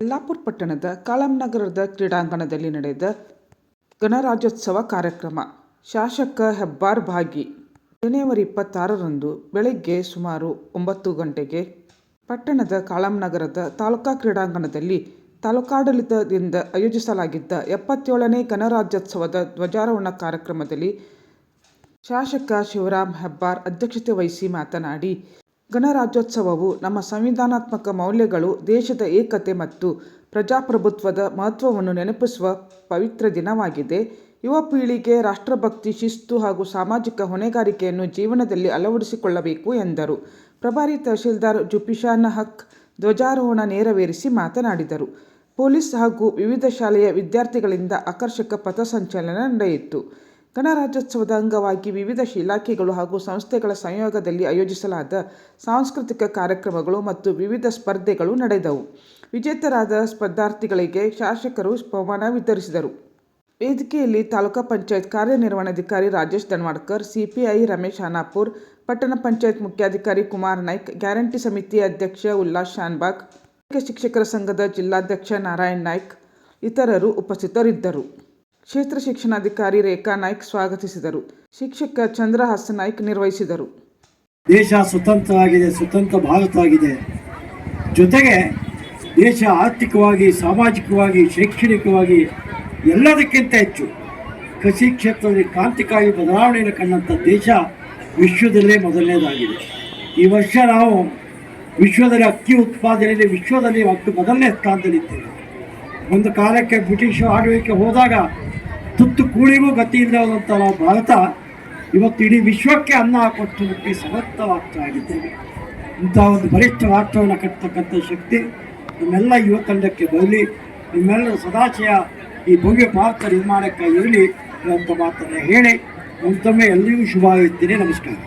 ಯಲ್ಲಾಪುರ ಪಟ್ಟಣದ ಕಾಳಮ್ಮನಗರದ ಕ್ರೀಡಾಂಗಣದಲ್ಲಿ ನಡೆದ ಗಣರಾಜ್ಯೋತ್ಸವ ಕಾರ್ಯಕ್ರಮ. ಶಾಸಕ ಹೆಬ್ಬಾರ್ ಭಾಗಿ. ಜನವರಿ 26ರಂದು ಬೆಳಗ್ಗೆ ಸುಮಾರು 9 ಗಂಟೆಗೆ ಪಟ್ಟಣದ ಕಾಳಮ್ಮನಗರದ ತಾಲೂಕಾ ಕ್ರೀಡಾಂಗಣದಲ್ಲಿ ತಾಲೂಕಾಡಳಿತದಿಂದ ಆಯೋಜಿಸಲಾಗಿದ್ದ 77ನೇ ಗಣರಾಜ್ಯೋತ್ಸವದ ಧ್ವಜಾರೋಹಣ ಕಾರ್ಯಕ್ರಮದಲ್ಲಿ ಶಾಸಕ ಶಿವರಾಮ್ ಹೆಬ್ಬಾರ್ ಅಧ್ಯಕ್ಷತೆ ವಹಿಸಿ ಮಾತನಾಡಿ, ಗಣರಾಜ್ಯೋತ್ಸವವು ನಮ್ಮ ಸಂವಿಧಾನಾತ್ಮಕ ಮೌಲ್ಯಗಳು, ದೇಶದ ಏಕತೆ ಮತ್ತು ಪ್ರಜಾಪ್ರಭುತ್ವದ ಮಹತ್ವವನ್ನು ನೆನಪಿಸುವ ಪವಿತ್ರ ದಿನವಾಗಿದೆ. ಯುವ ಪೀಳಿಗೆ ರಾಷ್ಟ್ರಭಕ್ತಿ, ಶಿಸ್ತು ಹಾಗೂ ಸಾಮಾಜಿಕ ಹೊಣೆಗಾರಿಕೆಯನ್ನು ಜೀವನದಲ್ಲಿ ಅಳವಡಿಸಿಕೊಳ್ಳಬೇಕು ಎಂದರು. ಪ್ರಭಾರಿ ತಹಶೀಲ್ದಾರ್ ಜುಫಿಶಾನ್ ಹಕ್ ಧ್ವಜಾರೋಹಣ ನೆರವೇರಿಸಿ ಮಾತನಾಡಿದರು. ಪೊಲೀಸ್ ಹಾಗೂ ವಿವಿಧ ಶಾಲೆಯ ವಿದ್ಯಾರ್ಥಿಗಳಿಂದ ಆಕರ್ಷಕ ಪಥಸಂಚಲನ ನಡೆಯಿತು. ಗಣರಾಜ್ಯೋತ್ಸವದ ಅಂಗವಾಗಿ ವಿವಿಧ ಇಲಾಖೆಗಳು ಹಾಗೂ ಸಂಸ್ಥೆಗಳ ಸಂಯೋಗದಲ್ಲಿ ಆಯೋಜಿಸಲಾದ ಸಾಂಸ್ಕೃತಿಕ ಕಾರ್ಯಕ್ರಮಗಳು ಮತ್ತು ವಿವಿಧ ಸ್ಪರ್ಧೆಗಳು ನಡೆದವು. ವಿಜೇತರಾದ ಸ್ಪರ್ಧಾರ್ಥಿಗಳಿಗೆ ಶಾಸಕರು ಬಹುಮಾನ ವಿತರಿಸಿದರು. ವೇದಿಕೆಯಲ್ಲಿ ತಾಲೂಕಾ ಪಂಚಾಯತ್ ಕಾರ್ಯನಿರ್ವಹಣಾಧಿಕಾರಿ ರಾಜೇಶ್ ದನ್ವಾಡ್ಕರ್, ಸಿಪಿಐ ರಮೇಶ್ ಹಾನಾಪುರ್, ಪಟ್ಟಣ ಪಂಚಾಯತ್ ಮುಖ್ಯಾಧಿಕಾರಿ ಕುಮಾರ್ ನಾಯ್ಕ್, ಗ್ಯಾರಂಟಿ ಸಮಿತಿ ಅಧ್ಯಕ್ಷ ಉಲ್ಲಾಸ್ ಶಾನ್ಬಾಗ್, ಶಿಕ್ಷಕರ ಸಂಘದ ಜಿಲ್ಲಾಧ್ಯಕ್ಷ ನಾರಾಯಣ್ ನಾಯ್ಕ್ ಇತರರು ಉಪಸ್ಥಿತರಿದ್ದರು. ಕ್ಷೇತ್ರ ಶಿಕ್ಷಣಾಧಿಕಾರಿ ರೇಖಾ ನಾಯ್ಕ್ ಸ್ವಾಗತಿಸಿದರು. ಶಿಕ್ಷಕ ಚಂದ್ರಹಾಸ ನಾಯ್ಕ್ ನಿರ್ವಹಿಸಿದರು. ದೇಶ ಸ್ವತಂತ್ರವಾಗಿದೆ, ಸ್ವತಂತ್ರ ಭಾರತ ಆಗಿದೆ. ಜೊತೆಗೆ ದೇಶ ಆರ್ಥಿಕವಾಗಿ, ಸಾಮಾಜಿಕವಾಗಿ, ಶೈಕ್ಷಣಿಕವಾಗಿ ಎಲ್ಲದಕ್ಕಿಂತ ಹೆಚ್ಚು ಕೃಷಿ ಕ್ಷೇತ್ರದಲ್ಲಿ ಕ್ರಾಂತಿಕಾರಿ ಬದಲಾವಣೆಯನ್ನು ಕಂಡಂಥ ದೇಶ ವಿಶ್ವದಲ್ಲೇ ಮೊದಲನೇದಾಗಿದೆ. ಈ ವರ್ಷ ನಾವು ವಿಶ್ವದಲ್ಲಿ ಅಕ್ಕಿ ಉತ್ಪಾದನೆಯಲ್ಲಿ ವಿಶ್ವದಲ್ಲಿ ಮೊದಲನೇ ಸ್ಥಾನದಲ್ಲಿದ್ದೇವೆ. ಒಂದು ಕಾಲಕ್ಕೆ ಬ್ರಿಟಿಷ್ ಆಳ್ವಿಕೆ ಹೋದಾಗ ತುತ್ತು ಕೂಳಿಗೂ ಗತಿ ಇಲ್ಲದಂಥ ನಾವು ಭಾರತ ಇವತ್ತು ಇಡೀ ವಿಶ್ವಕ್ಕೆ ಅನ್ನ ಹಾಕೊಟ್ಟುದಕ್ಕೆ ಸಮರ್ಥ ರಾಷ್ಟ್ರ ಆಗಿದ್ದೇವೆ. ಇಂಥ ಒಂದು ಬಲಿಷ್ಠ ರಾಷ್ಟ್ರವನ್ನು ಕಟ್ಟತಕ್ಕಂಥ ಶಕ್ತಿ ನಮ್ಮೆಲ್ಲ ಯುವ ತಂಡಕ್ಕೆ ಬರಲಿ. ನಿಮ್ಮೆಲ್ಲರ ಸದಾಶಯ ಈ ಭವ್ಯ ಭಾರತ ನಿರ್ಮಾಣಕ್ಕಾಗಿ ಇರಲಿ ಅಂತ ಮಾತನ್ನು ಹೇಳಿ ಮತ್ತೊಮ್ಮೆ ಎಲ್ಲರಿಗೂ ಶುಭ ಹಾರೈಸ್ತೀನಿ. ನಮಸ್ಕಾರ.